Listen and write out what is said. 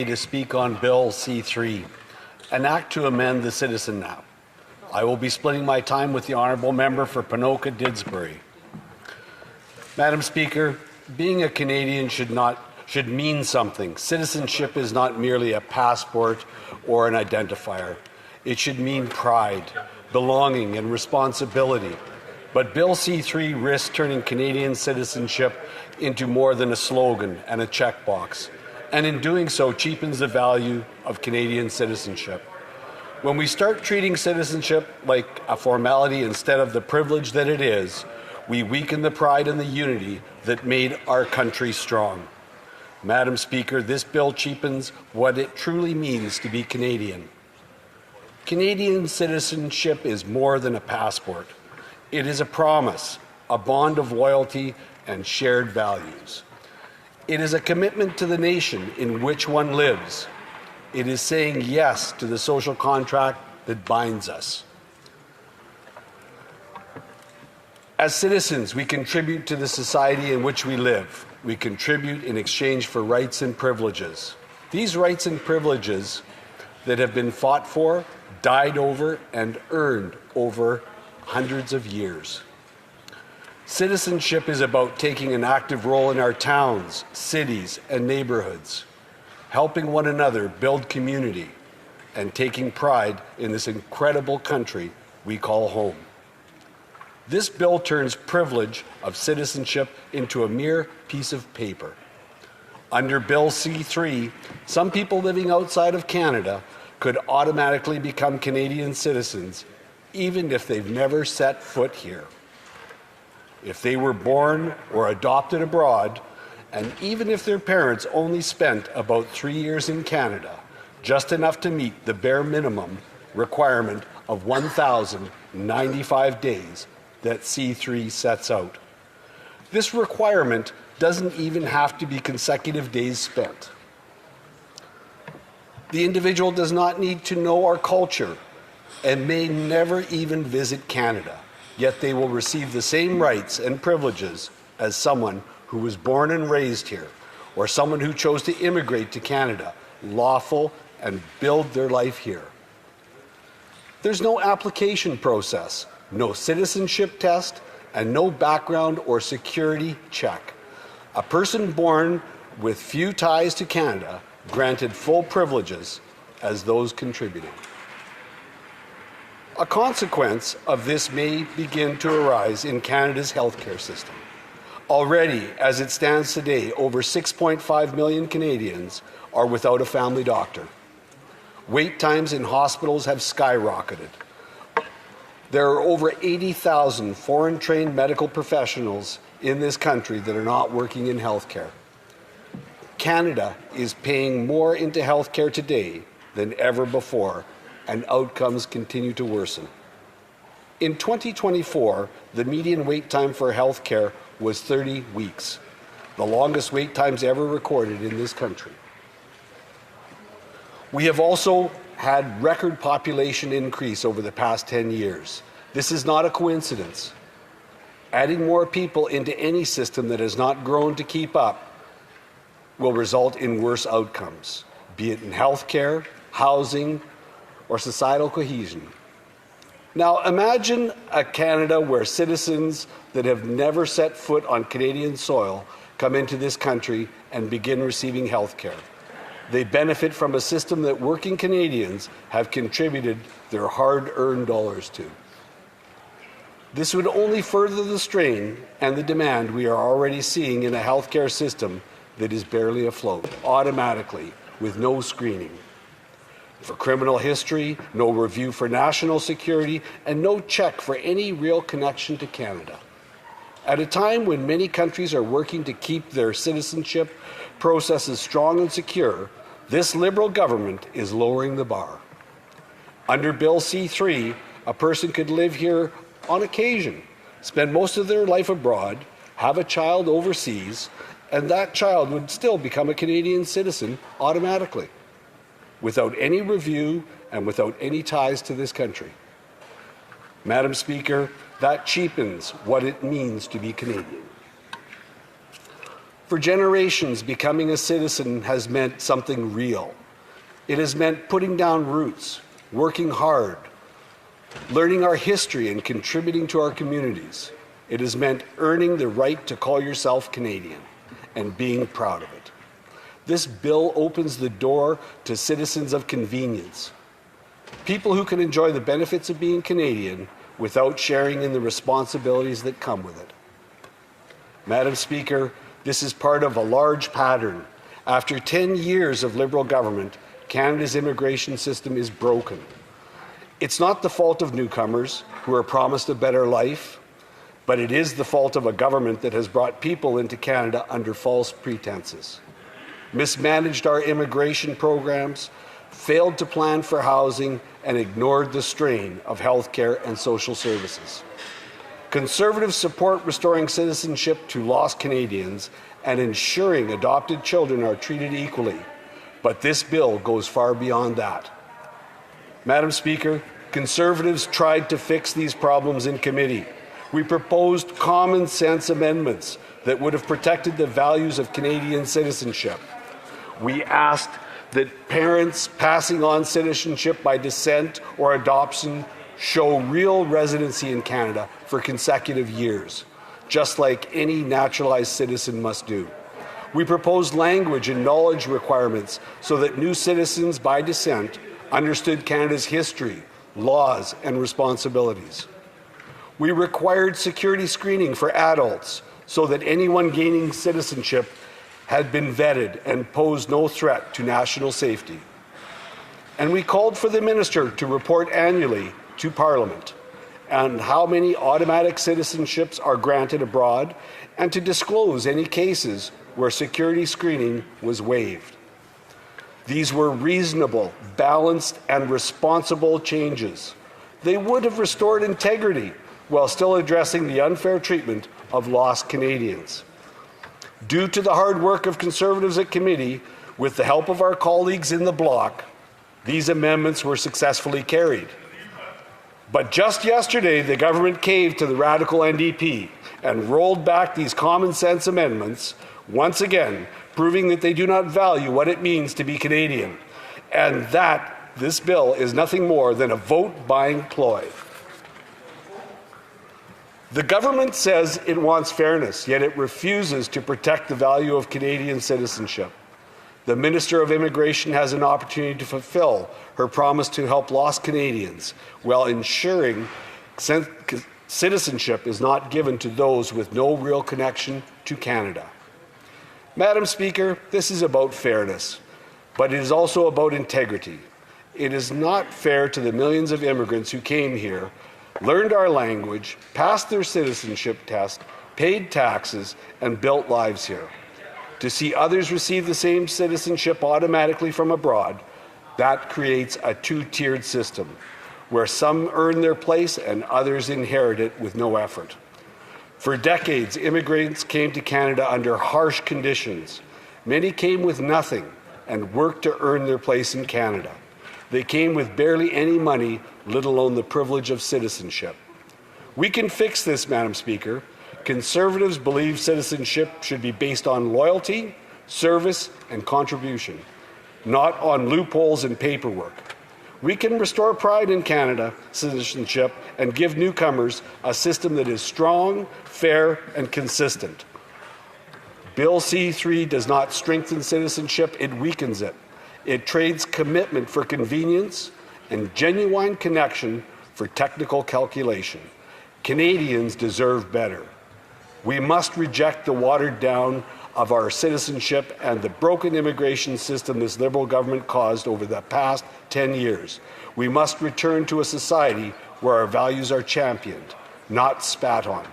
To speak on Bill C-3, an act to amend the Citizen Act. I will be splitting my time with the Honourable Member for Ponoka-Didsbury. Madam Speaker, being a Canadian should mean something. Citizenship is not merely a passport or an identifier. It should mean pride, belonging, and responsibility. But Bill C-3 risks turning Canadian citizenship into more than a slogan and a checkbox, and in doing so cheapens the value of Canadian citizenship. When we start treating citizenship like a formality instead of the privilege that it is, we weaken the pride and the unity that made our country strong. Madam Speaker, this bill cheapens what it truly means to be Canadian. Canadian citizenship is more than a passport. It is a promise, a bond of loyalty and shared values. It is a commitment to the nation in which one lives. It is saying yes to the social contract that binds us. As citizens, we contribute to the society in which we live. We contribute in exchange for rights and privileges. These rights and privileges that have been fought for, died over, and earned over hundreds of years. Citizenship is about taking an active role in our towns, cities, and neighborhoods, helping one another build community, and taking pride in this incredible country we call home. This bill turns privilege of citizenship into a mere piece of paper. Under Bill C-3, some people living outside of Canada could automatically become Canadian citizens, even if they've never set foot here. If they were born or adopted abroad, and even if their parents only spent about 3 years in Canada, just enough to meet the bare minimum requirement of 1,095 days that C-3 sets out. This requirement doesn't even have to be consecutive days spent. The individual does not need to know our culture and may never even visit Canada, yet they will receive the same rights and privileges as someone who was born and raised here, or someone who chose to immigrate to Canada, lawful, and build their life here. There's no application process, no citizenship test, and no background or security check. A person born with few ties to Canada granted full privileges as those contributing. A consequence of this may begin to arise in Canada's healthcare system. Already, as it stands today, over 6.5 million Canadians are without a family doctor. Wait times in hospitals have skyrocketed. There are over 80,000 foreign-trained medical professionals in this country that are not working in healthcare. Canada is paying more into healthcare today than ever before, and outcomes continue to worsen. In 2024, the median wait time for healthcare was 30 weeks, the longest wait times ever recorded in this country. We have also had record population increase over the past 10 years. This is not a coincidence. Adding more people into any system that has not grown to keep up will result in worse outcomes, be it in healthcare, housing, or societal cohesion. Now imagine a Canada where citizens that have never set foot on Canadian soil come into this country and begin receiving health care. They benefit from a system that working Canadians have contributed their hard-earned dollars to. This would only further the strain and the demand we are already seeing in a healthcare system that is barely afloat, automatically, with no screening. For criminal history, no review for national security, and no check for any real connection to Canada. At a time when many countries are working to keep their citizenship processes strong and secure, this Liberal government is lowering the bar. Under Bill C-3, a person could live here on occasion, spend most of their life abroad, have a child overseas, and that child would still become a Canadian citizen automatically, without any review and without any ties to this country. Madam Speaker, that cheapens what it means to be Canadian. For generations, becoming a citizen has meant something real. It has meant putting down roots, working hard, learning our history and contributing to our communities. It has meant earning the right to call yourself Canadian and being proud of it. This bill opens the door to citizens of convenience, people who can enjoy the benefits of being Canadian without sharing in the responsibilities that come with it. Madam Speaker, this is part of a large pattern. After 10 years of Liberal government, Canada's immigration system is broken. It's not the fault of newcomers who are promised a better life, but it is the fault of a government that has brought people into Canada under false pretenses, mismanaged our immigration programs, failed to plan for housing, and ignored the strain of healthcare and social services. Conservatives support restoring citizenship to lost Canadians and ensuring adopted children are treated equally, but this bill goes far beyond that. Madam Speaker, Conservatives tried to fix these problems in committee. We proposed common sense amendments that would have protected the values of Canadian citizenship. We asked that parents passing on citizenship by descent or adoption show real residency in Canada for consecutive years, just like any naturalized citizen must do. We proposed language and knowledge requirements so that new citizens by descent understood Canada's history, laws, and responsibilities. We required security screening for adults so that anyone gaining citizenship had been vetted and posed no threat to national safety. And we called for the minister to report annually to Parliament on how many automatic citizenships are granted abroad and to disclose any cases where security screening was waived. These were reasonable, balanced, and responsible changes. They would have restored integrity while still addressing the unfair treatment of lost Canadians. Due to the hard work of Conservatives at committee, with the help of our colleagues in the bloc, these amendments were successfully carried. But just yesterday, the government caved to the radical NDP and rolled back these common sense amendments, once again proving that they do not value what it means to be Canadian, and that this bill is nothing more than a vote-buying ploy. The government says it wants fairness, yet it refuses to protect the value of Canadian citizenship. The Minister of Immigration has an opportunity to fulfill her promise to help lost Canadians while ensuring citizenship is not given to those with no real connection to Canada. Madam Speaker, this is about fairness, but it is also about integrity. It is not fair to the millions of immigrants who came here, learned our language, passed their citizenship test, paid taxes, and built lives here. To see others receive the same citizenship automatically from abroad, that creates a two-tiered system, where some earn their place and others inherit it with no effort. For decades, immigrants came to Canada under harsh conditions. Many came with nothing and worked to earn their place in Canada. They came with barely any money, let alone the privilege of citizenship. We can fix this, Madam Speaker. Conservatives believe citizenship should be based on loyalty, service, and contribution, not on loopholes and paperwork. We can restore pride in Canada citizenship and give newcomers a system that is strong, fair, and consistent. Bill C-3 does not strengthen citizenship, it weakens it. It trades commitment for convenience and genuine connection for technical calculation. Canadians deserve better. We must reject the watered down of our citizenship and the broken immigration system this Liberal government caused over the past 10 years. We must return to a society where our values are championed, not spat on.